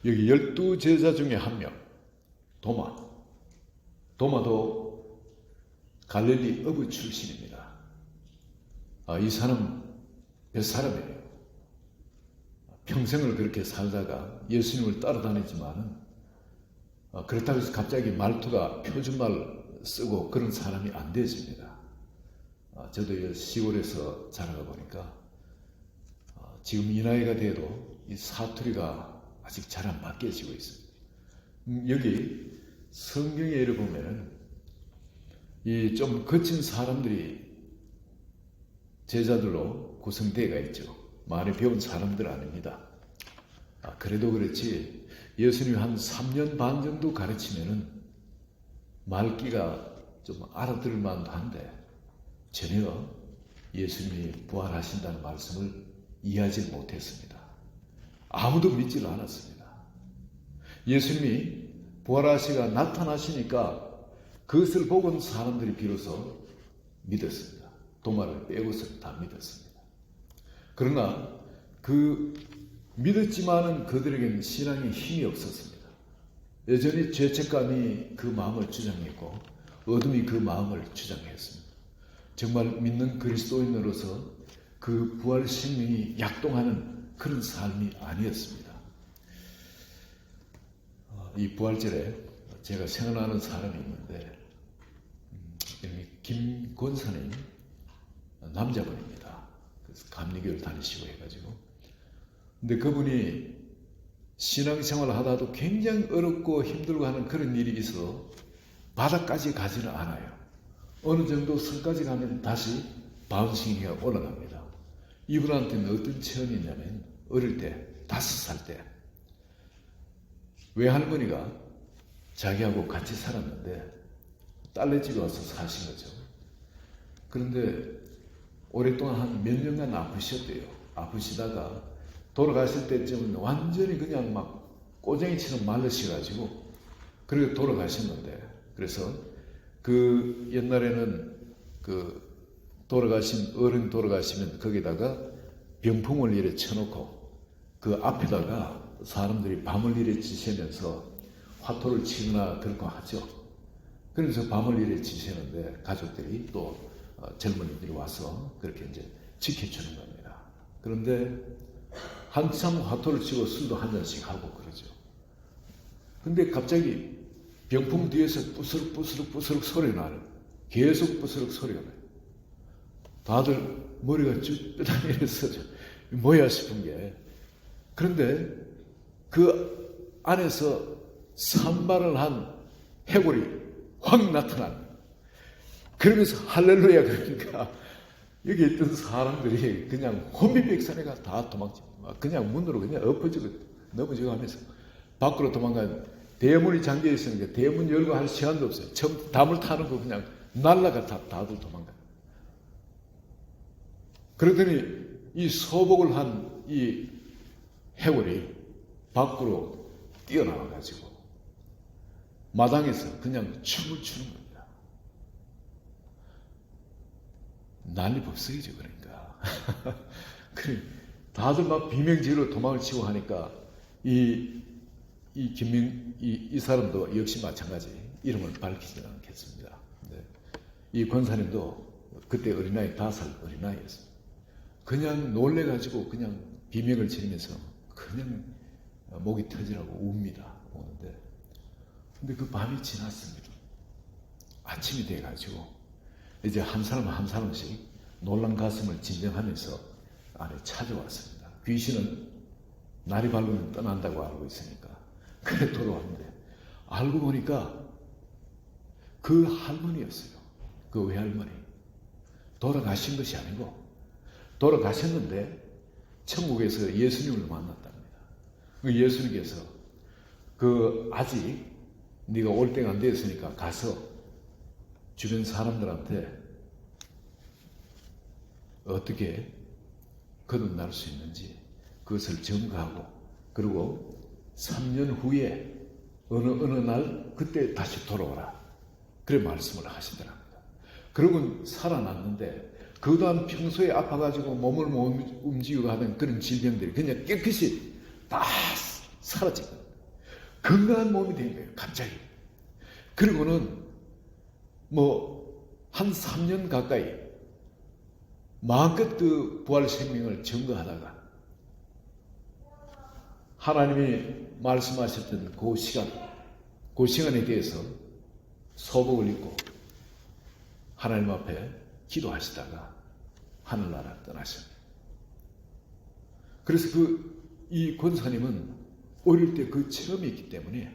여기 12제자 중에 한 명, 도마도 갈릴리 어부 출신입니다. 이 사람 몇 사람이에요. 평생을 그렇게 살다가 예수님을 따라다니지만 그렇다고 해서 갑자기 말투가 표준말 쓰고 그런 사람이 안 되집니다. 저도 시골에서 자라가 보니까 지금 이 나이가 돼도 이 사투리가 아직 잘 안 바뀌어지고 있습니다. 여기 성경에 이래 보면 이 좀 거친 사람들이 제자들로 구성되어 있죠. 많이 배운 사람들 아닙니다. 그래도 그렇지 예수님이 한 3년 반 정도 가르치면은 말귀가 좀 알아들을 만도 한데 전혀 예수님이 부활하신다는 말씀을 이해하지 못했습니다. 아무도 믿지를 않았습니다. 예수님이 부활하시가 나타나시니까 그것을 보고는 사람들이 비로소 믿었습니다. 도마를 빼고서 다 믿었습니다. 그러나 그 믿었지만은 그들에게는 신앙의 힘이 없었습니다. 여전히 죄책감이 그 마음을 주장했고 어둠이 그 마음을 주장했습니다. 정말 믿는 그리스도인으로서 그 부활 생명이 약동하는 그런 삶이 아니었습니다. 이 부활절에 제가 생각나는 사람이 있는데 이름이 김권사님 남자분입니다. 그래서 감리교를 다니시고 해가지고 근데 그분이 신앙생활을 하다도 굉장히 어렵고 힘들고 하는 그런 일이 있어 바닥까지 가지는 않아요. 어느 정도 선까지 가면 다시 바운싱이 올라갑니다. 이분한테는 어떤 체험이 있냐면 어릴 때 5살 때 외할머니가 자기하고 같이 살았는데 딸내집에 와서 사신 거죠. 그런데 오랫동안 한 몇 년간 아프셨대요. 아프시다가 돌아가실 때쯤은 완전히 그냥 막 꼬쟁이처럼 말르셔가지고 그리고 돌아가셨는데 그래서 그 옛날에는 그 돌아가신 어른 돌아가시면 거기다가 병풍을 이래 쳐놓고 그 앞에다가 사람들이 밤을 이래 지새면서 화토를 치거나 그렇게 하죠. 그래서 밤을 이래 지새는데 가족들이 또 젊은이들이 와서 그렇게 이제 지켜주는 겁니다. 그런데 한참 화토를 치고 술도 한 잔씩 하고 그러죠. 근데 갑자기 병풍 뒤에서 부스럭 소리가 나요. 계속 부스럭 소리가 나요. 다들 머리가 쭉 뼈다귀에서죠. 뭐야 싶은 게. 그런데 그 안에서 산발을 한 해골이 확 나타난. 그러면서 할렐루야 그러니까 여기 있던 사람들이 그냥 혼비백산해가 다 도망쳐. 그냥 문으로 그냥 엎어지고 넘어지고 하면서 밖으로 도망가요. 대문이 잠겨 있으니까 대문 열고 할 시간도 없어요. 처음 담을 타는 거 그냥 날라가 다들 도망가요. 그러더니 이 소복을 한 이 해골이 밖으로 뛰어나와가지고 마당에서 그냥 춤을 추는 겁니다. 난리법석이죠, 그러니까. 그래, 다들 막 비명지르러 도망을 치고 하니까 이 사람도 역시 마찬가지 이름을 밝히지는 않겠습니다. 이 권사님도 그때 어린아이 5살 어린아이였습니다. 그냥 놀래가지고 그냥 비명을 지르면서 그냥 목이 터지라고 웁니다. 오는데 근데 그 밤이 지났습니다. 아침이 돼가지고 이제 한 사람 한 사람씩 놀란 가슴을 진정하면서 안에 찾아왔습니다. 귀신은 날이 밝으면 떠난다고 알고 있으니까 그래 돌아왔는데 알고 보니까 그 할머니였어요. 그 외할머니. 돌아가신 것이 아니고 돌아가셨는데 천국에서 예수님을 만났답니다. 그 예수님께서 아직 네가 올 때가 안 됐으니까 가서 주변 사람들한테 어떻게 거듭날 수 있는지 그것을 증거하고 그리고 3년 후에 어느 날 그때 다시 돌아오라. 그래 말씀을 하시더랍니다. 그러고 살아났는데 그동안 평소에 아파가지고 몸을 못 움직이고 하던 그런 질병들이 그냥 깨끗이 다 사라진 겁니다. 건강한 몸이 된 거예요. 갑자기. 그리고는 한 3년 가까이 마음껏 그 부활 생명을 증거하다가 하나님이 말씀하셨던 그 시간에 대해서 서복을 입고 하나님 앞에 기도하시다가 하늘나라 떠나셨어요. 그래서 이 권사님은 어릴 때 그 체험이 있기 때문에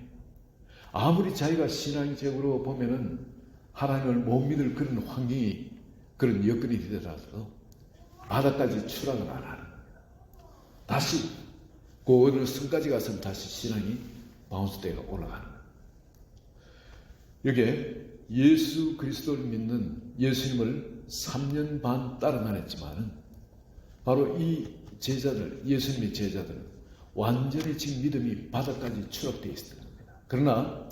아무리 자기가 신앙적으로 보면은 하나님을 못 믿을 그런 환경이, 그런 여건이 되더라도 바다까지 추락을 안 하는 겁니다. 다시 그 어느 성까지 가서 다시 신앙이 바운스대가 올라가는 겁니다. 여기에 예수 그리스도를 믿는 예수님을 3년 반 따라 다녔지만은 바로 이 제자들, 예수님의 제자들은 완전히 지금 믿음이 바닥까지 추락되어 있었던 겁니다. 그러나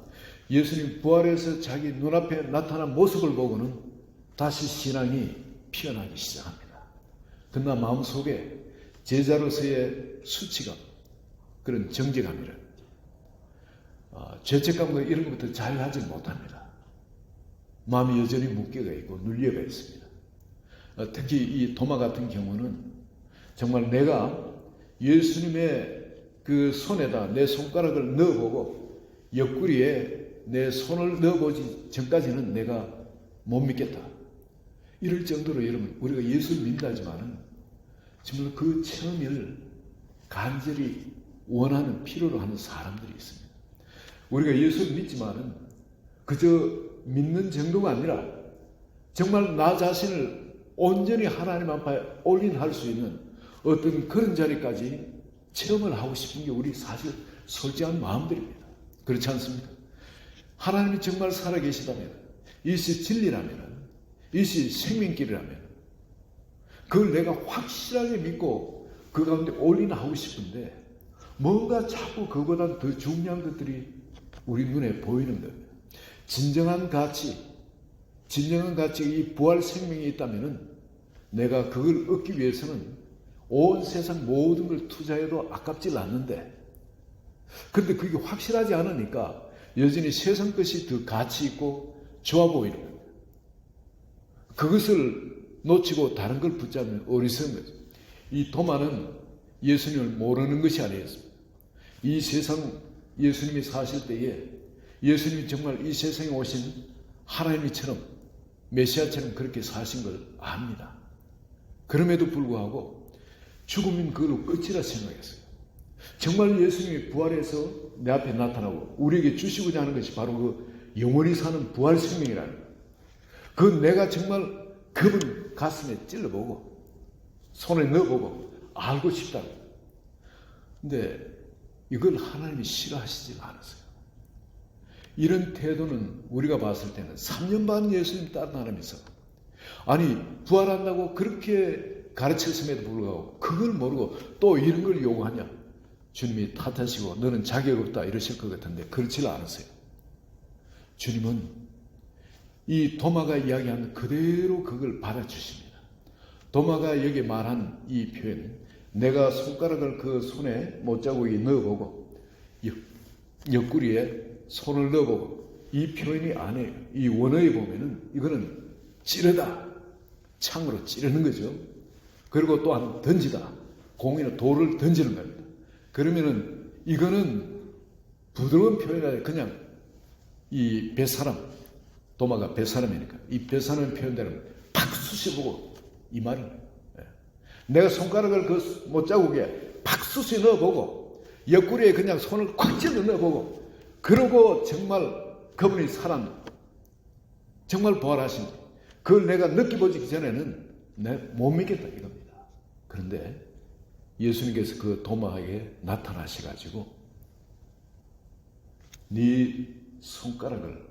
예수님 부활해서 자기 눈앞에 나타난 모습을 보고는 다시 신앙이 피어나기 시작합니다. 그러나 마음속에 제자로서의 수치감, 그런 정죄감이란 죄책감과 이런 것부터 잘 하지 못합니다. 마음이 여전히 묶여가 있고 눌려가 있습니다. 특히 이 도마 같은 경우는 정말 내가 예수님의 그 손에다 내 손가락을 넣어보고 옆구리에 내 손을 넣어보지 전까지는 내가 못 믿겠다. 이럴 정도로 여러분, 우리가 예수를 믿는다지만은 정말 그 체험을 간절히 원하는, 필요로 하는 사람들이 있습니다. 우리가 예수를 믿지만은 그저 믿는 정도가 아니라 정말 나 자신을 온전히 하나님 앞에 올인할 수 있는 어떤 그런 자리까지 체험을 하고 싶은 게 우리 사실 솔직한 마음들입니다. 그렇지 않습니까? 하나님이 정말 살아계시다면, 이것이 진리라면, 이것이 생명길이라면 그걸 내가 확실하게 믿고 그 가운데 올인하고 싶은데 뭔가 자꾸 그보다 더 중요한 것들이 우리 눈에 보이는 겁니다. 진정한 가치, 이 부활 생명이 있다면 내가 그걸 얻기 위해서는 온 세상 모든 걸 투자해도 아깝지 않는데, 그런데 그게 확실하지 않으니까 여전히 세상 것이 더 가치 있고 좋아 보이는 겁니다. 그것을 놓치고 다른 걸 붙잡으면 어리석은 거죠. 이 도마는 예수님을 모르는 것이 아니었습니다. 이 세상 예수님이 사실 때에 예수님이 정말 이 세상에 오신 하나님이처럼 메시아처럼 그렇게 사신 걸 압니다. 그럼에도 불구하고 죽으면 그걸로 끝이라 생각했어요. 정말 예수님이 부활해서 내 앞에 나타나고 우리에게 주시고자 하는 것이 바로 그 영원히 사는 부활 생명이라는 거예요. 그 내가 정말 그분 가슴에 찔러보고 손에 넣어보고 알고 싶다. 근데 이걸 하나님이 싫어하시지 않았어요. 이런 태도는 우리가 봤을 때는 3년 반 예수님 따라다니면서 아니 부활한다고 그렇게 가르쳤음에도 불구하고 그걸 모르고 또 이런 걸 요구하냐, 주님이 탓하시고 너는 자격 없다 이러실 것 같은데 그렇지 않았어요. 주님은 이 도마가 이야기한 그대로 그걸 받아주십니다. 도마가 여기 말한 이 표현, 내가 손가락을 그 손에 못자국에 넣어보고 옆구리에 손을 넣어보고, 이 표현이 아니에요. 이 원어에 보면은 이거는 찌르다, 창으로 찌르는 거죠. 그리고 또한 던지다, 공이나 돌을 던지는 겁니다. 그러면은 이거는 부드러운 표현이 아니라 그냥 이 뱃사람, 도마가 뱃사람이니까 이 뱃사람 표현대로 팍 쑤셔보고 이 말은 내가 손가락을 그 못자국에 팍 쑤셔 넣어보고 옆구리에 그냥 손을 꽉 찔러 넣어보고 그러고 정말 그분이 사람 정말 부활하신 그걸 내가 느껴보기 전에는 내가 못 믿겠다 이겁니다. 그런데 예수님께서 그 도마에게 나타나셔가지고 네 손가락을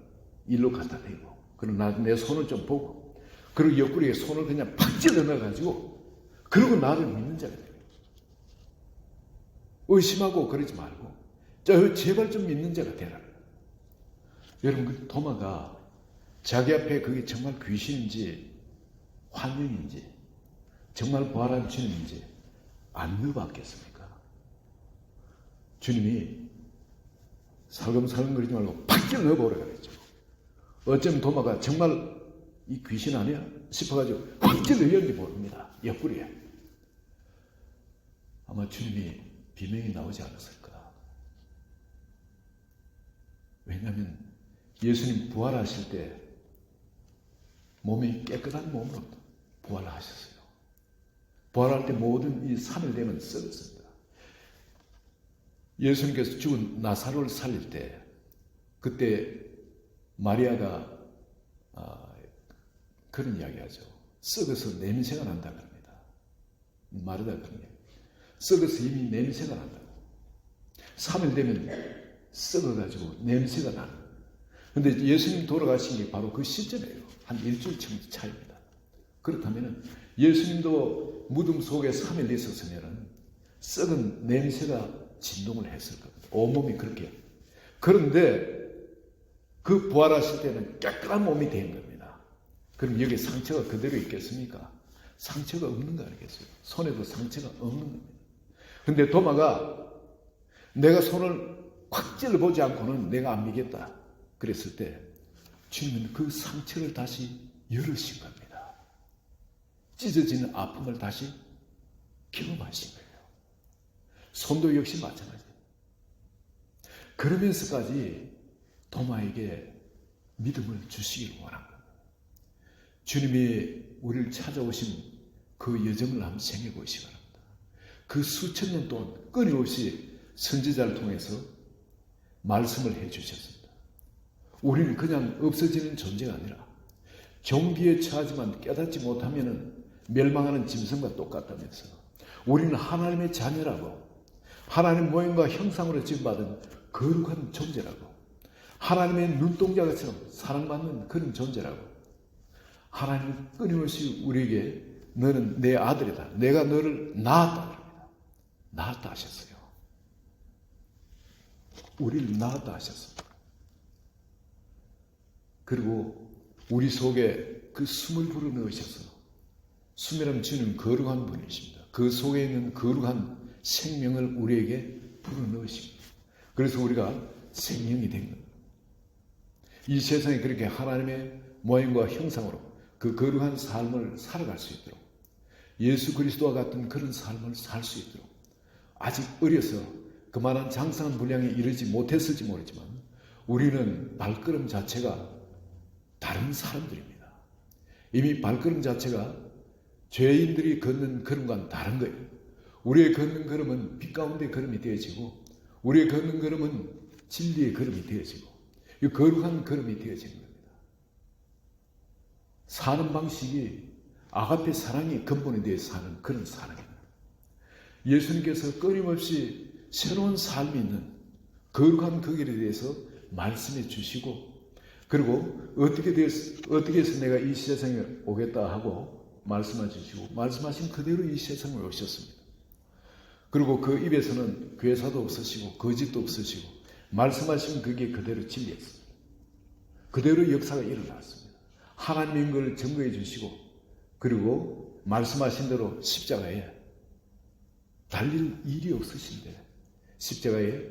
일로 갖다 대고 그리고 내 손을 좀 보고 그리고 옆구리에 손을 그냥 팍 찔러 넣어가지고 그리고 나를 믿는 자가 돼요. 의심하고 그러지 말고 제발 좀 믿는 자가 되라. 여러분 그 도마가 자기 앞에 그게 정말 귀신인지 환영인지 정말 부활한 주님인지 안 넣어봤겠습니까? 주님이 살금살금 거리지 말고 팍 찔러 넣어보라 그랬죠. 어쩌면 도마가 정말 이 귀신 아니야 싶어가지고 확 찔러 열지 모릅니다. 옆구리에. 아마 주님이 비명이 나오지 않았을까. 왜냐하면 예수님 부활하실 때 몸이 깨끗한 몸으로 부활하셨어요. 부활할 때 모든 이 3일 되면 썩었습니다. 예수님께서 죽은 나사로를 살릴 때 그때 마리아가 그런 이야기하죠. 썩어서 냄새가 난다 그럽니다. 마르다 그런 얘기. 썩어서 이미 냄새가 난다고. 3일 되면 썩어가지고 냄새가 나는. 근데 예수님 돌아가신 게 바로 그 시점이에요. 한 일주일 정도 차이입니다. 그렇다면 예수님도 무덤 속에 3일 있었으면 썩은 냄새가 진동을 했을 겁니다. 온몸이 그렇게. 그런데 그 부활하실 때는 깨끗한 몸이 된 겁니다. 그럼 여기 상처가 그대로 있겠습니까? 상처가 없는 거 아니겠어요? 손에도 상처가 없는 겁니다. 근데 도마가 내가 손을 확 찔러보지 않고는 내가 안 믿겠다 그랬을 때 주님은 그 상처를 다시 열으신 겁니다. 찢어지는 아픔을 다시 경험하신 거예요. 손도 역시 마찬가지예요. 그러면서까지 도마에게 믿음을 주시기를 원합니다. 주님이 우리를 찾아오신 그 여정을 한번 생각해 보시기 바랍니다. 그 수천 년 동안 끊임없이 선지자를 통해서 말씀을 해 주셨습니다. 우리는 그냥 없어지는 존재가 아니라 경기에 처하지만 깨닫지 못하면 멸망하는 짐승과 똑같다면서 우리는 하나님의 자녀라고 하나님 모양과 형상으로 지음받은 거룩한 존재라고 하나님의 눈동자처럼 사랑받는 그런 존재라고 하나님은 끊임없이 우리에게 너는 내 아들이다. 내가 너를 낳았다. 낳았다 하셨어요. 우리를 낳았다 하셨습니다. 그리고 우리 속에 그 숨을 불어넣으셔서 숨이라는 주님 거룩한 분이십니다. 그 속에 있는 거룩한 생명을 우리에게 불어넣으십니다. 그래서 우리가 생명이 된 겁니다. 이 세상에 그렇게 하나님의 모양과 형상으로 그 거룩한 삶을 살아갈 수 있도록 예수 그리스도와 같은 그런 삶을 살 수 있도록 아직 어려서 그만한 장성한 분량에 이르지 못했을지 모르지만 우리는 발걸음 자체가 다른 사람들입니다. 이미 발걸음 자체가 죄인들이 걷는 걸음과는 다른 거예요. 우리의 걷는 걸음은 빛 가운데 걸음이 되어지고 우리의 걷는 걸음은 진리의 걸음이 되어지고 이 거룩한 걸음이 되어지는 겁니다. 사는 방식이 아가페 사랑이 근본에 대해 사는 그런 사랑입니다. 예수님께서 끊임없이 새로운 삶이 있는 거룩한 그 길에 대해서 말씀해 주시고 그리고 어떻게 해서 내가 이 세상에 오겠다 하고 말씀해 주시고 말씀하신 그대로 이 세상에 오셨습니다. 그리고 그 입에서는 괴사도 없으시고 거짓도 없으시고 말씀하신 그게 그대로 진리였습니다. 그대로 역사가 일어났습니다. 하나님인 걸 증거해 주시고 그리고 말씀하신 대로 십자가에 달릴 일이 없으신데 십자가에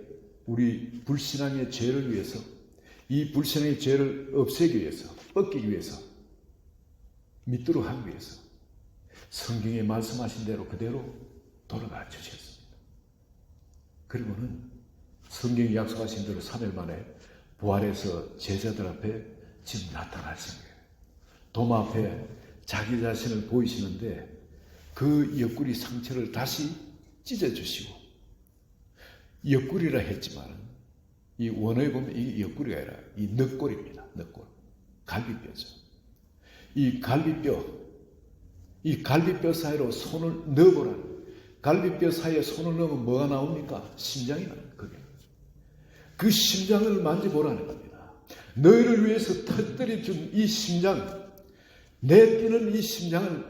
우리 불신앙의 죄를 위해서 이 불신앙의 죄를 없애기 위해서 꺾기 위해서 믿도록 하기 위해서 성경에 말씀하신 대로 그대로 돌아가 주셨습니다. 그리고는 성경이 약속하신 대로 3일 만에 부활해서 제자들 앞에 지금 나타나신 거예요. 도마 앞에 자기 자신을 보이시는데 그 옆구리 상처를 다시 찢어주시고 옆구리라 했지만 이 원어에 보면 이 옆구리가 아니라 이 늑골입니다. 늑골. 갈비뼈죠. 이 갈비뼈 사이로 손을 넣어보라. 갈비뼈 사이에 손을 넣으면 뭐가 나옵니까? 심장이 나옵니다. 그게. 그 심장을 만져보라는 겁니다. 너희를 위해서 터뜨려 준 이 심장, 내 뛰는 이 심장을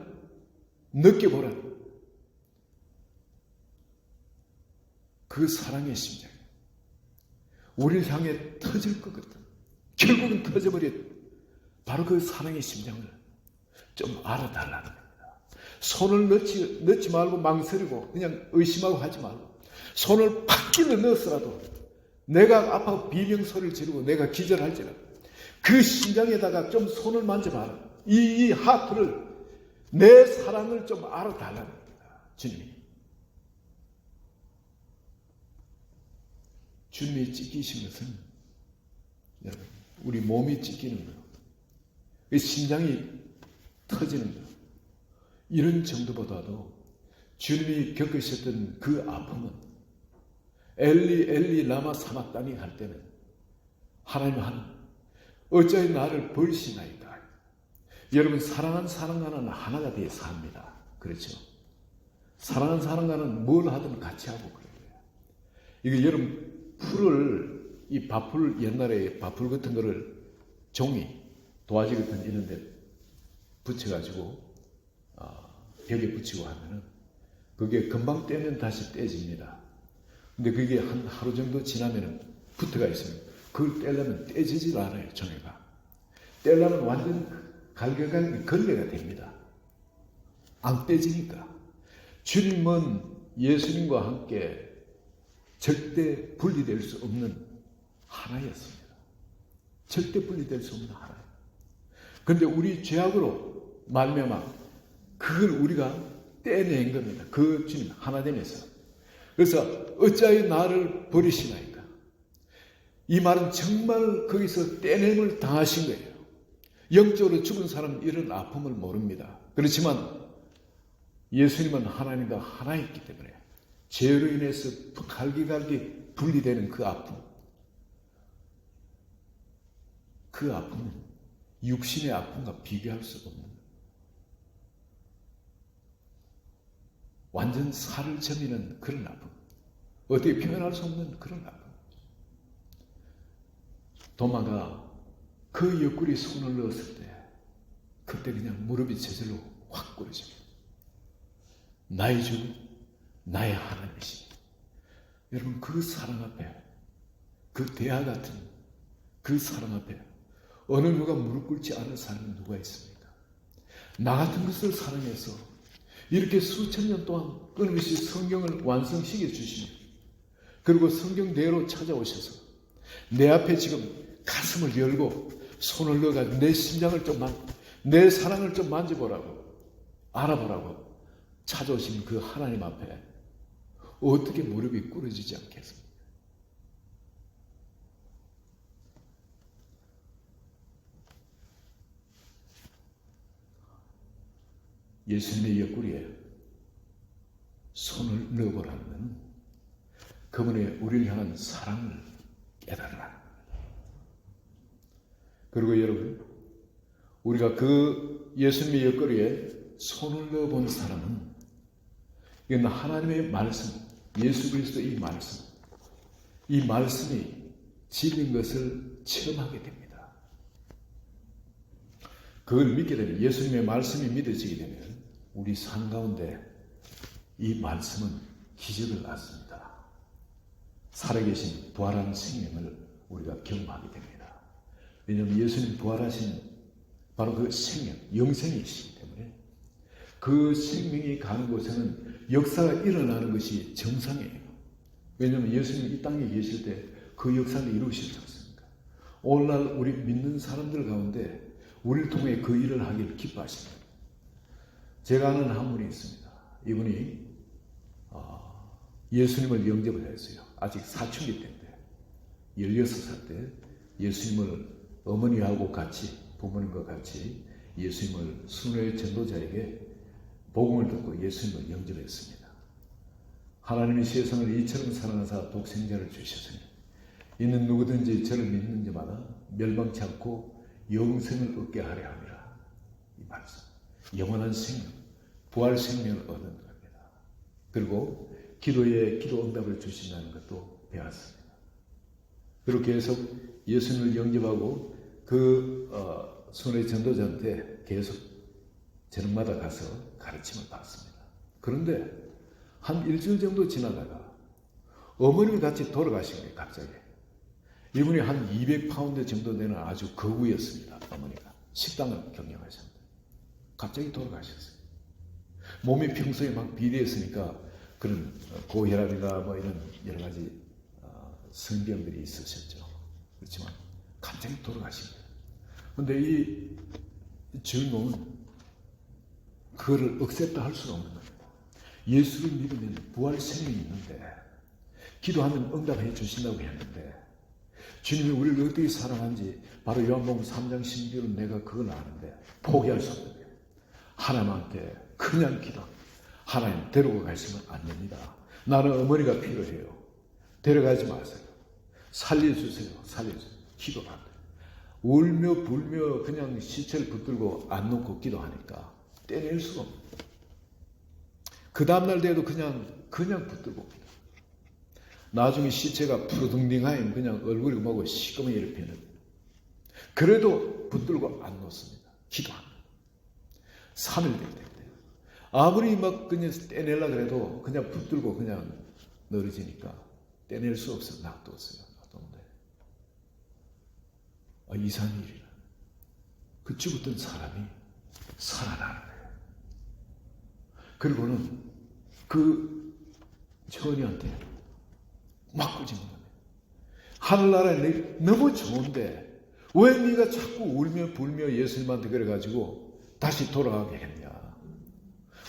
느껴보라. 그 사랑의 심장. 우리를 향해 터질 것 같다. 결국은 터져버린 바로 그 사랑의 심장을 좀 알아달라는 겁니다. 손을 넣지 말고 망설이고 그냥 의심하고 하지 말고 손을 팍 찔러 넣었어라도 내가 아파 비명소리를 지르고 내가 기절할지라도 그 심장에다가 좀 손을 만져봐라. 이 하트를, 내 사랑을 좀 알아달라는 겁니다. 주님이 찢기신 것은 여러분, 우리 몸이 찢기는 거예요. 심장이 터지는 거예요. 이런 정도보다도 주님이 겪으셨던 그 아픔은 엘리 엘리 라마 사막다니 할 때는 하나님 어찌하여 나를 버리시나이까. 여러분, 사랑하는 사람과는 하나가 되어 삽니다. 그렇죠? 사랑하는 사람과는 뭘 하든 같이 하고 그래요. 이거 여러분, 이 밥풀, 옛날에 밥풀 같은 거를 종이, 도화지 같은 이런 데 붙여가지고 벽에 붙이고 하면은 그게 금방 떼면 다시 떼집니다. 근데 그게 한 하루 정도 지나면은 붙어가 있습니다. 그걸 떼려면 떼지질 않아요, 종이가. 떼려면 완전 갈겨간 걸레가 됩니다. 안 떼지니까. 주님은 예수님과 함께 절대 분리될 수 없는 하나였습니다. 절대 분리될 수 없는 하나. 그런데 우리 죄악으로 말미암아 그걸 우리가 떼낸 겁니다. 그 주님 하나 되면서. 그래서 어찌하여 나를 버리시나이까. 이 말은 정말 거기서 떼냄을 당하신 거예요. 영적으로 죽은 사람은 이런 아픔을 모릅니다. 그렇지만 예수님은 하나님과 하나였기 때문에 죄로 인해서 갈기갈기 분리되는 그 아픔, 그 아픔은 육신의 아픔과 비교할 수 없는 완전 살을 저미는 그런 아픔, 어떻게 표현할 수 없는 그런 아픔. 도마가 그 옆구리 손을 넣었을 때 그때 그냥 무릎이 저절로 확 꿇어집니다. 나의 주, 나의 하나님이시. 여러분, 그 사랑 앞에, 그 대하 같은 그 사랑 앞에 어느 누가 무릎 꿇지 않은 사람은 누가 있습니까? 나 같은 것을 사랑해서 이렇게 수천 년 동안 끊임없이 성경을 완성시켜 주시며, 그리고 성경대로 찾아오셔서 내 앞에 지금 가슴을 열고 손을 넣어가지고 내 심장을 내 사랑을 좀 만져보라고, 알아보라고 찾아오신 그 하나님 앞에 어떻게 무릎이 꿇어지지 않겠습니까? 예수님의 옆구리에 손을 넣어보라는 그분의 우리를 향한 사랑을 깨달으라. 그리고 여러분, 우리가 그 예수님의 옆구리에 손을 넣어본 사람은 이건 하나님의 말씀, 예수 그리스도의 이 말씀이 진리인 것을 체험하게 됩니다. 그걸 믿게 되면, 예수님의 말씀이 믿어지게 되면 우리 삶 가운데 이 말씀은 기적을 낳습니다. 살아계신 부활한 생명을 우리가 경험하게 됩니다. 왜냐하면 예수님 부활하신 바로 그 생명, 영생이시기 때문에 그 생명이 가는 곳에는 역사가 일어나는 것이 정상이에요. 왜냐하면 예수님 이 땅에 계실 때 그 역사를 이루셨지 않습니까? 오늘날 우리 믿는 사람들 가운데 우리를 통해 그 일을 하기를 기뻐하십니다. 제가 아는 한 분이 있습니다. 이분이 예수님을 영접을 했어요. 아직 사춘기 때인데 16살 때 예수님을 어머니하고 같이, 부모님과 같이 예수님을 순회 전도자에게 복음을 듣고 예수님을 영접했습니다. 하나님이 세상을 이처럼 사랑하사 독생자를 주셨으니 이는 누구든지 저를 믿는 자마다 멸망치 않고 영생을 얻게 하려 함이라. 이 말씀, 영원한 생명, 부활 생명을 얻는 겁니다. 그리고 기도에 기도 응답을 주신다는 것도 배웠습니다. 그리고 계속 예수님을 영접하고 그 순회 전도자한테 계속 저녁마다 가서 가르침을 받습니다. 그런데 한 일주일 정도 지나다가 어머님이 같이 돌아가신 거예요. 갑자기. 이분이 한 200파운드 정도 되는 아주 거구였습니다. 어머니가. 식당을 경영하셨는데 갑자기 돌아가셨어요. 몸이 평소에 막 비대했으니까 그런 고혈압이나 뭐 이런 여러 가지 성병들이 있으셨죠. 그렇지만 갑자기 돌아가신 거예요. 그런데 이 주인공은 그거를 억셉트 할 수가 없는 겁니다. 예수를 믿으면 부활 생명이 있는데, 기도하면 응답해 주신다고 했는데, 주님이 우리를 어떻게 사랑하는지 바로 요한복음 3장 12절은 내가 그걸 아는데 포기할 수 없는 거예요. 하나님한테 그냥 기도. 하나님 데리고 가시면 안 됩니다. 나는 어머니가 필요해요. 데려가지 마세요. 살려주세요. 살려주세요. 기도를 안 돼요. 울며 불며 그냥 시체를 붙들고 안 놓고 기도하니까 떼낼 수가 없어요. 그 다음날 돼도 그냥 붙들고 옵니다. 나중에 시체가 푸르둥딩하면 그냥 얼굴이 뭐고 시꺼멓게 피는. 그래도 붙들고 안 놓습니다. 기도합니다. 3일 될 때. 아무리 막 그냥 떼내려 그래도 그냥 붙들고 그냥 늘어지니까 떼낼 수 없어요. 놔뒀어요. 놔뒀는데 이상한 일이라. 그 죽었던 사람이 살아나는 거예요. 그리고는 그 처녀한테 막 꾸짖는 거예요. 하늘나라에 너무 좋은데 왜 네가 자꾸 울며 불며 예수님한테 그래가지고 다시 돌아가게 했냐.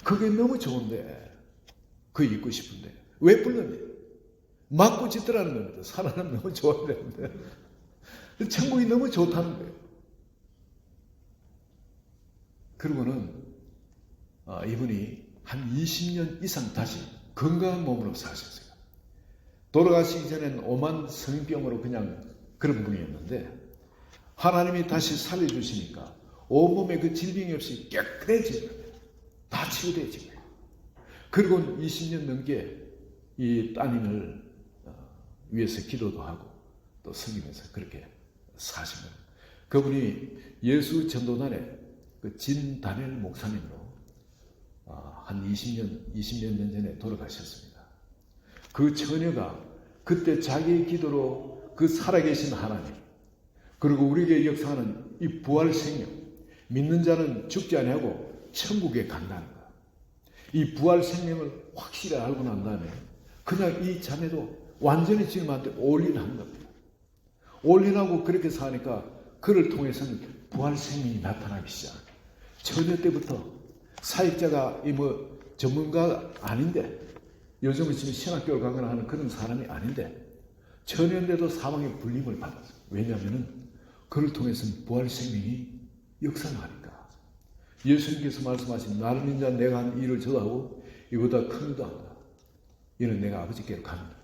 그게 너무 좋은데, 그 있고 싶은데 왜 불렀냐. 막 꾸짖더라는 겁니다. 살아나면 너무 좋아야 되는데 천국이 너무 좋다는 거예요. 그러고는 이분이 한 20년 이상 다시 건강한 몸으로 사셨어요. 돌아가시기 전에는 오만 성병으로 그냥 그런 분이었는데 하나님이 다시 살려주시니까 온몸에 그 질병이 없이 깨끗해진 거예요. 다 치유되진 거예요. 그리고 20년 넘게 이 따님을 위해서 기도도 하고 또 섬기면서 그렇게 사신 거예요. 그분이 예수 전도단의 그 진다니엘 목사님으로 한 20몇 년 전에 돌아가셨습니다. 그 처녀가 그때 자기의 기도로 그 살아계신 하나님, 그리고 우리에게 역사하는 이 부활 생명, 믿는 자는 죽지 아니하고 천국에 간다는 것. 이 부활 생명을 확실히 알고 난 다음에 그냥 이 자매도 완전히 주님한테 올인한 겁니다. 올인하고 그렇게 사니까 그를 통해서는 부활 생명이 나타나기 시작합니다. 처녀 때부터 사역자가 전문가 아닌데, 요즘은 지금 신학교를 가거나 하는 그런 사람이 아닌데 처녀인데도 사망의 불림을 받았어요. 왜냐하면 그를 통해서는 부활 생명이 역사하니까. 예수님께서 말씀하신 나를 믿는 자는 내가 한 일을 저도 하고 이보다 큰 일도 한다. 이는 내가 아버지께로 간다.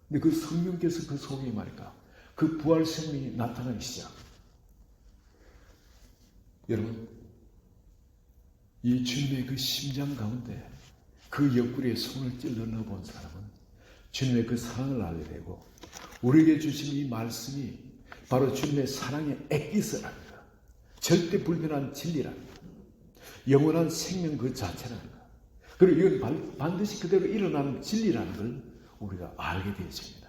근데 그 성령께서 그 속에 임하니까 그 부활 생명이 나타나기 시작. 여러분, 이 주님의 그 심장 가운데 그 옆구리에 손을 찔러 넣어본 사람은 주님의 그 사랑을 알게 되고 우리에게 주신 이 말씀이 바로 주님의 사랑의 엑기스랍니다. 절대 불변한 진리랍니다. 영원한 생명 그 자체랍니다. 그리고 이건 반드시 그대로 일어나는 진리라는 걸 우리가 알게 되어집니다.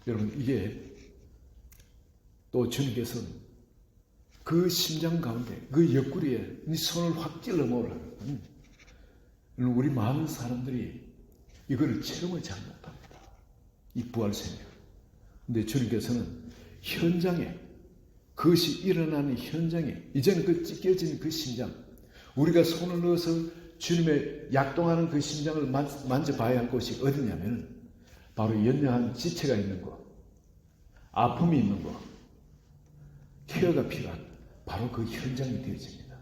여러분, 이게 또 주님께서는 그 심장 가운데 그 옆구리에 이 손을 확 찔러 넣으라는, 우리 많은 사람들이 이거를 체험을 잘 못합니다. 이 부활 생명. 근데 주님께서는 현장에, 그것이 일어나는 현장에, 이제는 그 찢겨진 그 심장, 우리가 손을 넣어서 주님의 약동하는 그 심장을 만져봐야 할 곳이 어디냐면 바로 연약한 지체가 있는 곳, 아픔이 있는 곳, 케어가 필요한 바로 그 현장이 되어집니다.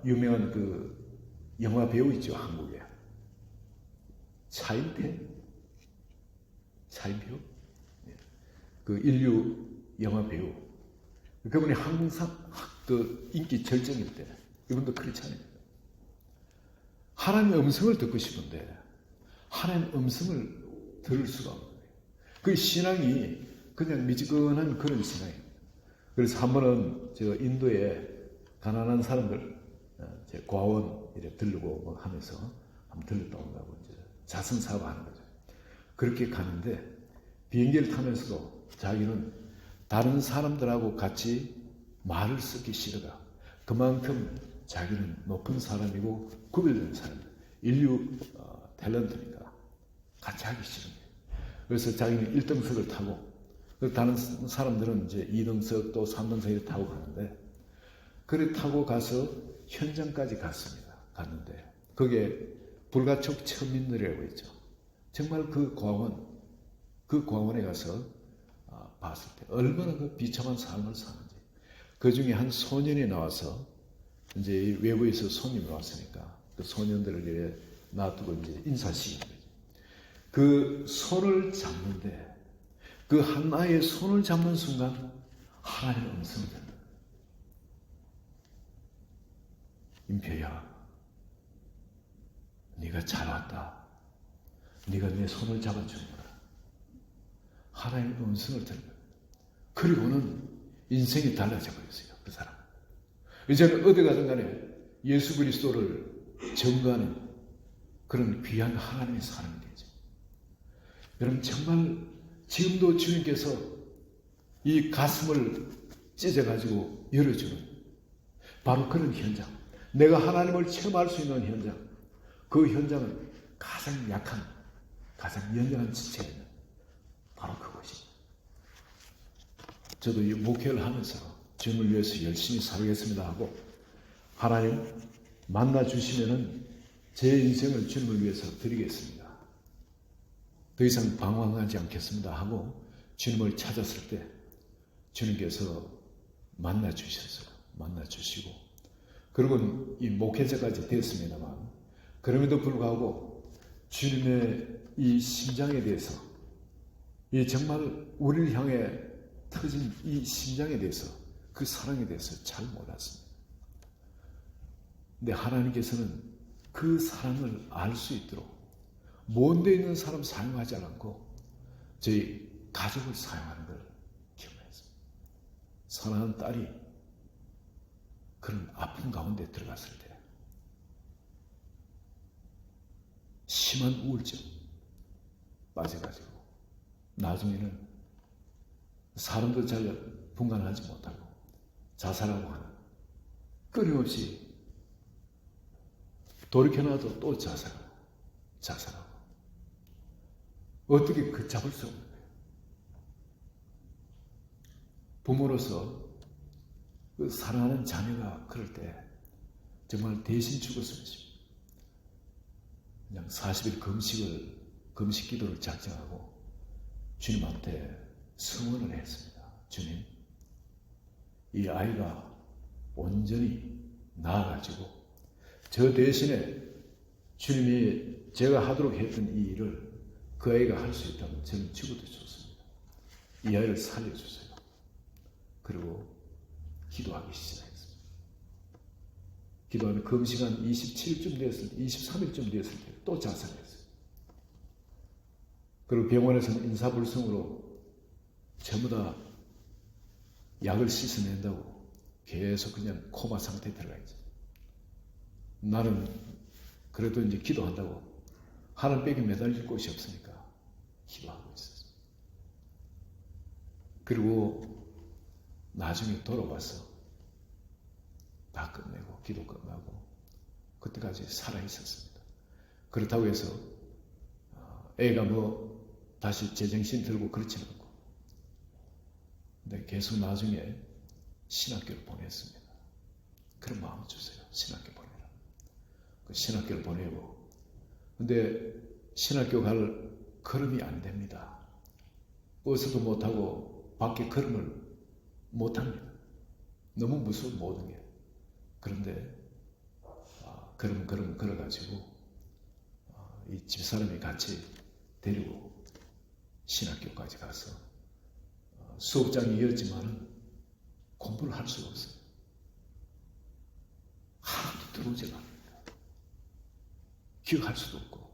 유명한 그 영화 배우 있죠, 한국에. 차인태 배우? 그 인류 영화 배우. 그분이 항상 그 인기 절정일 때, 이분도 크리스찬입니다. 하나님의 음성을 듣고 싶은데 하나님의 음성을 들을 수가 없는 거예요. 그 신앙이 그냥 미지근한 그런 신앙입니다. 그래서 한 번은 저 인도에 가난한 사람들 제 과원 이렇게 들르고 하면서 한번 들렸다 온다고 이제 자선 사업하는 거죠. 그렇게 가는데 비행기를 타면서도 자기는 다른 사람들하고 같이 말을 쓰기 싫어가 그만큼 자기는 높은 사람이고 구별된 사람, 인류 탤런트니까 같이 하기 싫은 거예요. 그래서 자기는 1등석을 타고, 다른 사람들은 이제 2등석 또 3등석을 타고 가는데, 그래 타고 가서 현장까지 갔는데, 그게 불가촉 천민들이라고 있죠. 정말 그 광원에 가서 봤을 때 얼마나 그 비참한 삶을 사는지. 그 중에 한 소년이 나와서, 이제 외부에서 손님이 왔으니까 그 소년들을 이렇게 놔두고 이제 인사시키는 거죠. 그 손을 잡는데, 그 한 아이의 손을 잡는 순간 하나님의 음성을 듣는 거예요. 임표야, 네가 잘 왔다. 네가 내 손을 잡아주는구나. 하나님의 음성을 듣는 거예요. 그리고는 인생이 달라져 버렸어요. 그 사람. 이제는 어디 가든 간에 예수 그리스도를 증거하는 그런 귀한 하나님의 사람이 되죠. 여러분, 정말 지금도 주님께서 이 가슴을 찢어가지고 열어주는 바로 그런 현장, 내가 하나님을 체험할 수 있는 현장, 그 현장은 가장 약한, 가장 연약한 지체가 있는 바로 그것입니다. 저도 이 목회를 하면서 주님을 위해서 열심히 살겠습니다 하고, 하나님 만나 주시면은 제 인생을 주님을 위해서 드리겠습니다. 더 이상 방황하지 않겠습니다 하고 주님을 찾았을 때 주님께서 만나 주셨어요. 만나 주시고, 그리고 이 목회자까지 됐습니다만, 그럼에도 불구하고 주님의 이 심장에 대해서, 이 정말 우리를 향해 터진 이 심장에 대해서, 그 사랑에 대해서 잘 몰랐습니다. 근데 하나님께서는 그 사랑을 알 수 있도록 먼 데 있는 사람 사용하지 않고 저희 가족을 사용하는 걸 경험했습니다. 사랑하는 딸이 그런 아픈 가운데 들어갔을 때 심한 우울증 빠져가지고 나중에는 사람도 잘 분간하지 못하고 자살하고 하는, 끊임없이 돌이켜놔도 또 자살하고 어떻게 걷잡을 수 없는 거예요. 부모로서 그 사랑하는 자녀가 그럴 때 정말 대신 죽었습니다. 그냥 40일 금식 기도를 작정하고 주님한테 승원을 했습니다. 주님, 이 아이가 온전히 나아가지고 저 대신에 주님이 제가 하도록 했던 이 일을 그 아이가 할 수 있다면 저는 죽어도 좋습니다. 이 아이를 살려주세요. 그리고 기도하기 시작했습니다. 기도하면 금시간 27일쯤 되었을 때, 23일쯤 되었을 때 또 자살했어요. 그리고 병원에서는 인사불성으로 전부 다 약을 씻어낸다고 계속 그냥 코마 상태에 들어가 있죠. 나는 그래도 이제 기도한다고 하늘 벽에 매달릴 곳이 없으니까 기도하고 있었어요. 그리고 나중에 돌아와서 다 끝내고 기도 끝나고 그때까지 살아 있었습니다. 그렇다고 해서 애가 뭐 다시 제정신 들고 그렇지는 않고, 근데 계속 나중에 신학교를 보냈습니다. 그런 마음을 주세요. 신학교 보내라. 그 신학교를 보내고, 근데 신학교 갈 걸음이 안 됩니다. 버스도 못하고 밖에 걸음을 못합니다. 너무 무서워 모든 게. 그런데 걸음 걸어가지고 이 집사람이 같이 데리고 신학교까지 가서 수업장이었지만 공부를 할 수가 없어요. 하나도 들어오지가 않습니다. 기억할 수도 없고,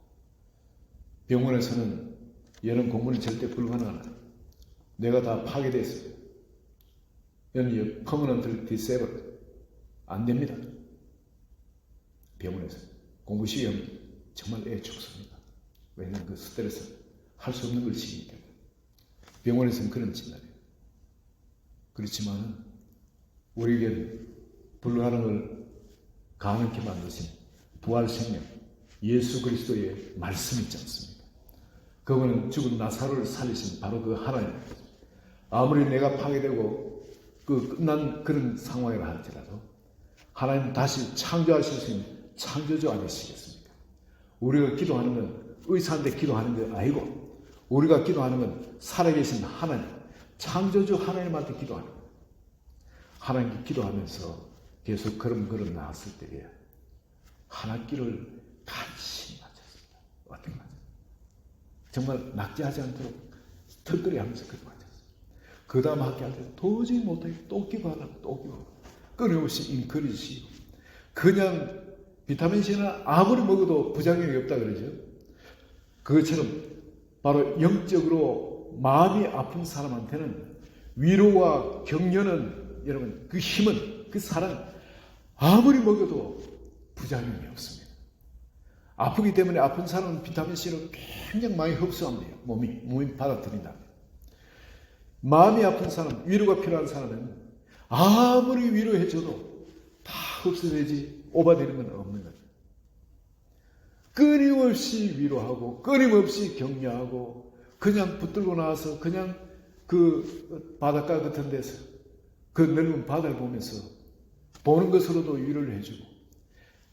병원에서는 얘는 공부는 절대 불가능하다. 내가 다 파괴됐어요. 얘는 퍼머넌트 디세이블 안 됩니다. 병원에서 공부 시험 정말 애 죽습니다. 왜냐하면 그 스트레스 할 수 없는 걸 시키기 때문에. 병원에서는 그런 진단이에요. 그렇지만은 우리에게 불가능을 가능케 만드신 부활 생명 예수 그리스도의 말씀이 있지 않습니까? 그분은 죽은 나사로를 살리신 바로 그 하나님. 아무리 내가 파괴되고 끝난 그런 상황이라 할지라도 하나님 다시 창조하실 수 있는 창조주 아니시겠습니까? 우리가 기도하는 건 의사한테 기도하는 게 아니고 우리가 기도하는 건 살아계신 하나님, 창조주 하나님한테 기도하는 거예요. 하나님께 기도하면서 계속 걸음 나왔을 때에 하나님을 간신히 맞췄습니다. 어떻게 맞췄어요? 정말 낙제하지 않도록 턱걸이 하면서 그렇게 맞췄어요. 그 다음 학기 할 때 도저히 못하게 또 기도하라고 또 기도하고 끊임없이 인커리지시고 그냥 비타민C는 아무리 먹어도 부작용이 없다 그러죠. 그것처럼 바로 영적으로 마음이 아픈 사람한테는 위로와 격려는 여러분 그 힘은 그 사랑 아무리 먹어도 부작용이 없습니다. 아프기 때문에 아픈 사람은 비타민C를 굉장히 많이 흡수합니다. 몸이 받아들인다. 마음이 아픈 사람, 위로가 필요한 사람은 아무리 위로해줘도 다 흡수되지 오바되는 건 없는 거예요. 끊임없이 위로하고 끊임없이 격려하고 그냥 붙들고 나와서 그냥 그 바닷가 같은 데서 그 넓은 바다를 보면서 보는 것으로도 위로를 해주고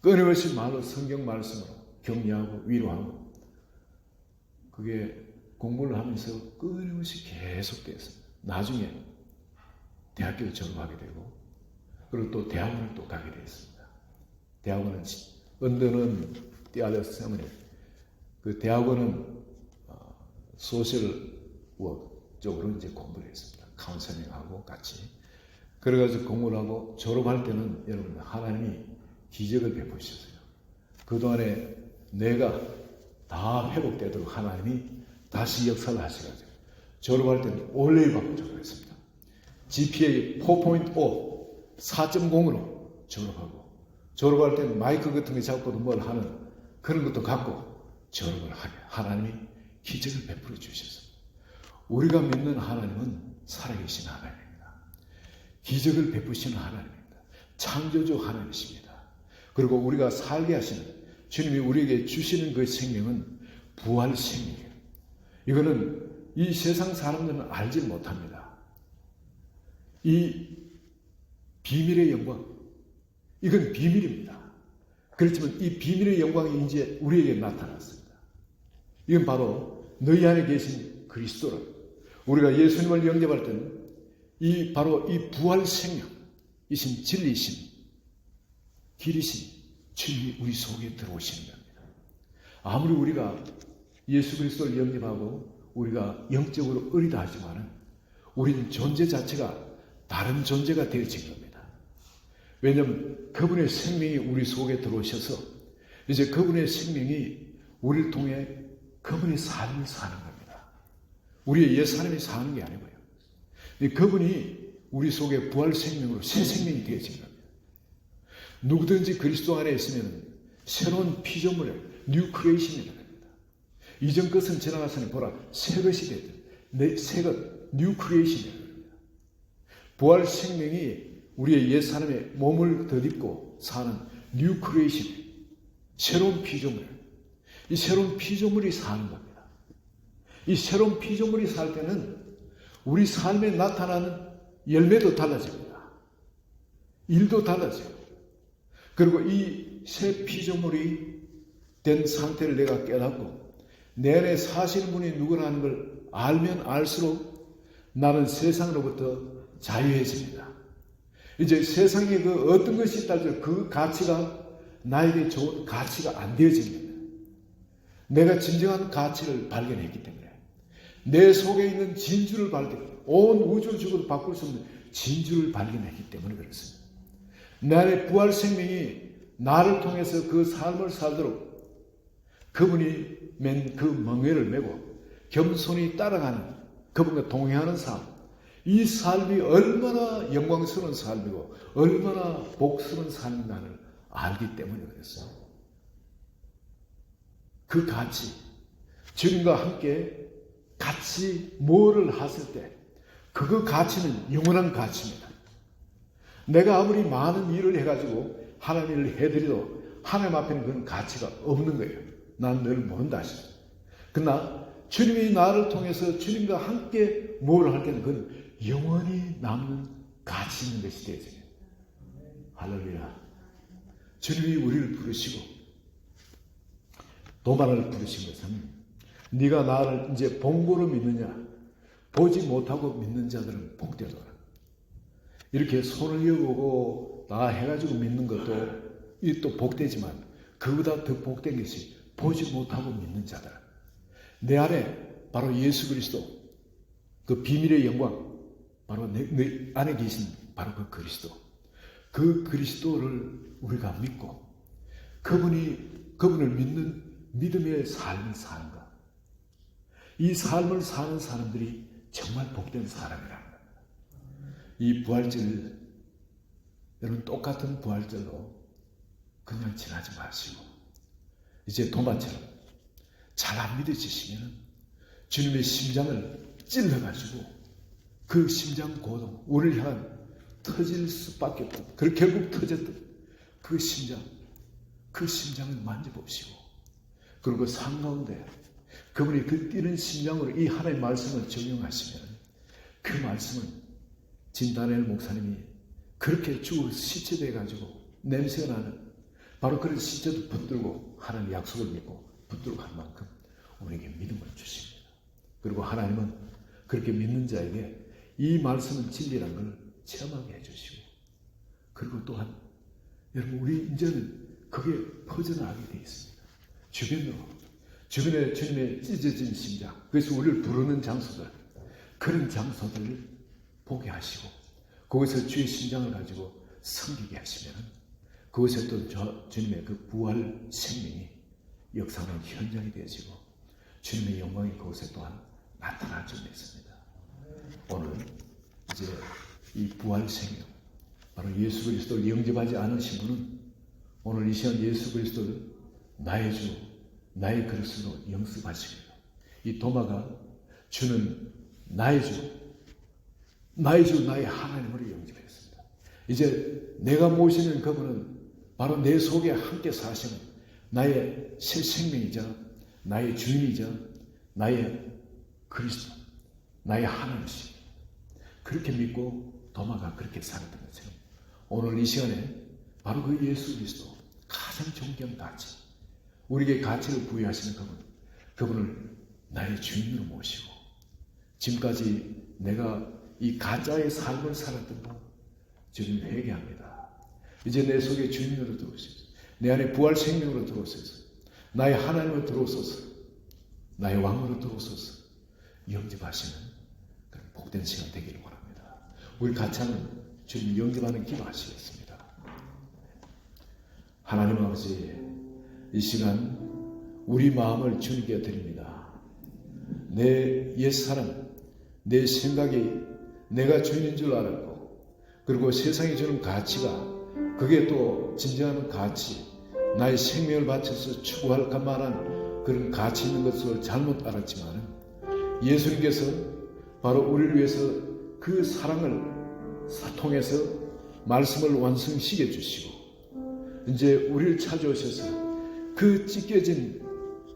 끊임없이 말로 성경 말씀으로 격려하고 위로하고 그게 공부를 하면서 끊임없이 계속됐습니다. 나중에 대학교를 졸업하게 되고 그리고 또 대학원을 또 가게 되었습니다. 대학원은 언더는 띄어졌으면 그 대학원은 소셜 워크 쪽으로 이제 공부를 했습니다. 카운셀링하고 같이 그래가지고 공부를 하고 졸업할 때는 여러분 하나님이 기적을 베푸셨어요. 그동안에 내가 다 회복되도록 하나님이 다시 역사를 하셔가지고 졸업할 때는 올레를 받고 졸업했습니다. GPA 4.5 4.0으로 졸업하고 졸업할 때는 마이크 같은 거 잡고도 뭘 하는 그런 것도 갖고 졸업을 하게 하나님이 기적을 베풀어 주셨습니다. 우리가 믿는 하나님은 살아계신 하나님입니다. 기적을 베푸시는 하나님입니다. 창조주 하나님이십니다. 그리고 우리가 살게 하시는 주님이 우리에게 주시는 그 생명은 부활 생명이에요. 이거는 이 세상 사람들은 알지 못합니다. 이 비밀의 영광, 이건 비밀입니다. 그렇지만 이 비밀의 영광이 이제 우리에게 나타났습니다. 이건 바로 너희 안에 계신 그리스도라. 우리가 예수님을 영접할 때는 바로 이 부활 생명이신 진리이신 길이신 주님이 우리 속에 들어오시는 겁니다. 아무리 우리가 예수 그리스도를 영접하고 우리가 영적으로 어리다 하지만은 우리는 존재 자체가 다른 존재가 되어진 겁니다. 왜냐하면 그분의 생명이 우리 속에 들어오셔서 이제 그분의 생명이 우리를 통해 그분의 삶을 사는 겁니다. 우리의 옛 사람이 사는 게 아니고요. 그분이 우리 속에 부활 생명으로 새 생명이 되어진 겁니다. 누구든지 그리스도 안에 있으면 새로운 피조물을 뉴 크리에이션이라고 합니다. 이전 것은 지나가서는 보라 새 것이 됐다. 새 것 뉴 크리에이션이라고 합니다. 부활 생명이 우리의 옛 사람의 몸을 덧입고 사는 뉴 크리에이션, 새로운 피조물. 이 새로운 피조물이 사는 겁니다. 이 새로운 피조물이 살 때는 우리 삶에 나타나는 열매도 달라집니다. 일도 달라져요. 그리고 이 새 피조물이 된 상태를 내가 깨닫고 내 안에 사시는 분이 누구라는 걸 알면 알수록 나는 세상으로부터 자유해집니다. 이제 세상에 그 어떤 것이 있다 할지라도 그 가치가 나에게 좋은 가치가 안 되어집니다. 내가 진정한 가치를 발견했기 때문에 내 속에 있는 진주를 온 우주를 죽어도 바꿀 수 없는 진주를 발견했기 때문에 그렇습니다. 내 안에 부활 생명이 나를 통해서 그 삶을 살도록 그분이 맨 그 멍에를 메고 겸손히 따라가는 그분과 동행하는 삶, 이 삶이 얼마나 영광스러운 삶이고 얼마나 복스러운 삶인가를 알기 때문에 그랬어요. 그 가치, 주님과 함께 같이 뭐를 하실 때 그 가치는 영원한 가치입니다. 내가 아무리 많은 일을 해가지고 하나님 일을 해드려도 하나님 앞에는 그런 가치가 없는 거예요. 난 너를 모른다 하시죠. 그러나 주님이 나를 통해서 주님과 함께 뭘 할 때는 그건 영원히 남는 가치 있는 것이 되어져요. 할렐루야. 주님이 우리를 부르시고 도마를 부르신 것은 네가 나를 이제 본고로 믿느냐, 보지 못하고 믿는 자들은 복되더라. 이렇게 손을 이어보고 다 해가지고 믿는 것도 이 또 복되지만 그보다 더 복된 것이 보지 못하고 믿는 자들. 내 안에 바로 예수 그리스도, 그 비밀의 영광, 바로 내 안에 계신 바로 그 그리스도, 그 그리스도를 우리가 믿고 그분을 믿는 믿음의 삶을 사는 것. 이 삶을 사는 사람들이 정말 복된 사람이라는 겁니다. 이 부활절, 여러분 똑같은 부활절로 그냥 지나지 마시고 이제 도마처럼 잘 안 믿어지시면 주님의 심장을 찔러가지고 그 심장 고동, 우리를 향한 터질 수밖에 없던, 그 결국 터졌던 그 심장을 만져보시고, 그리고 삶 가운데 그분이 그 뛰는 심장으로 이 하나님의 말씀을 적용하시면 그 말씀은 진다니엘 목사님이 그렇게 죽어 시체돼 가지고 냄새가 나는 바로 그런 시체도 붙들고 하나님의 약속을 믿고 붙들고 한 만큼 우리에게 믿음을 주십니다. 그리고 하나님은 그렇게 믿는 자에게 이 말씀은 진리라는 걸 체험하게 해주시고, 그리고 또한 여러분 우리 이제는 그게 퍼져나가게 되어 있습니다. 주변에 주님의 찢어진 심장, 그래서 우리를 부르는 장소들, 그런 장소들을 보게 하시고 거기서 주의 심장을 가지고 섬기게 하시면 그것에 또 주님의 그 부활 생명이 역사하는 현장이 되어지고 주님의 영광이 그곳에 또한 나타날 줄 믿습니다. 오늘 이제 이 부활 생명, 바로 예수 그리스도를 영접하지 않으신 분은 오늘 이 시간 예수 그리스도를 나의 주, 나의 그리스도로 영접하십니다. 이 도마가 주는 나의 주, 나의 하나님으로 영접했습니다. 이제 내가 모시는 그분은 바로 내 속에 함께 사시는 나의 새 생명이자 나의 주인이자 나의 그리스도, 나의 하나님이십니다. 그렇게 믿고 도마가 그렇게 살았던 것처럼 오늘 이 시간에 바로 그 예수 그리스도, 가장 존귀한 가치, 우리에게 가치를 부여하시는 그분을 나의 주인으로 모시고 지금까지 내가 이 가짜의 삶을 살았던 거 주님 회개합니다. 이제 내 속에 주인으로 들어오소서. 내 안에 부활 생명으로 들어오소서. 나의 하나님으로 들어오소서. 나의 왕으로 들어오소서. 영접하시는 그런 복된 시간 되기를 원합니다. 우리 같이 하는 주님 영접하는 기도하시겠습니다. 하나님 아버지, 이 시간 우리 마음을 주님께 드립니다. 내 옛사람, 내 생각이 내가 주인인 줄 알았고, 그리고 세상이 주는 가치가 그게 또 진정한 가치, 나의 생명을 바쳐서 추구할까 말한 그런 가치 있는 것을 잘못 알았지만 예수님께서 바로 우리를 위해서 그 사랑을 통해서 말씀을 완성시켜 주시고 이제 우리를 찾아오셔서 그 찢겨진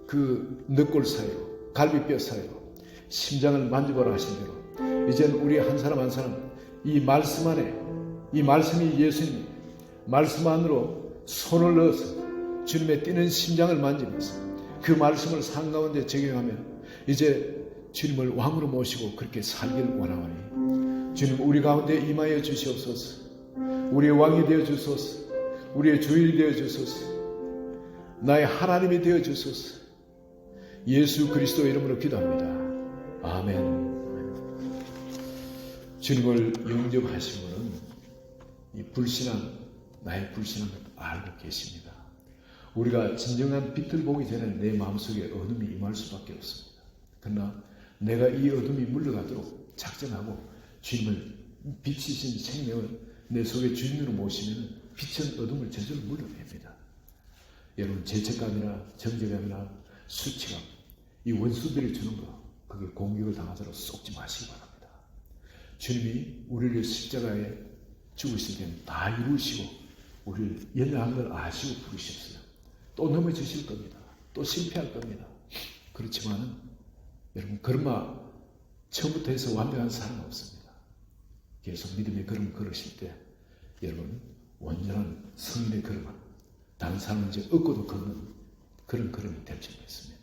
그 늑골 사이로, 갈비뼈 사이로 심장을 만져보라 하신 대로 이제는 우리 한 사람 한 사람 이 말씀 안에, 이 말씀이 예수님 말씀 안으로 손을 넣어서 주님의 뛰는 심장을 만지면서 그 말씀을 삶 가운데 적용하며 이제 주님을 왕으로 모시고 그렇게 살기를 원하오니 주님 우리 가운데 임하여 주시옵소서. 우리의 왕이 되어 주소서. 우리의 주인이 되어 주소서. 나의 하나님이 되어 주소서. 예수 그리스도 이름으로 기도합니다. 아멘. 주님을 영접하신 분은 이 불신한 나의 불신한 것 알고 계십니다. 우리가 진정한 빛을 보기 전에 내 마음속에 어둠이 임할 수밖에 없습니다. 그러나 내가 이 어둠이 물러가도록 작정하고 주님을 빛이신 생명을 내 속에 주인으로 모시면 빛은 어둠을 저절로 물러냅니다. 여러분 죄책감이나 정죄감이나 수치감, 이 원수들이 주는 거 그게 공격을 당하도록 쏟지 마시기 바랍니다. 주님이 우리를 십자가에 죽으실 때는 다 이루시고 우리를 연약한 걸 아시고 부르셨어요. 또 넘어지실 겁니다. 또 실패할 겁니다. 그렇지만은 여러분 걸음마 처음부터 해서 완벽한 사람은 없습니다. 계속 믿음의 걸음 걸으실 때 여러분 완전한 성인의 걸음을 다른 사람을 이제 얻고도 걷는 그런 걸음이 될 줄 믿습니다.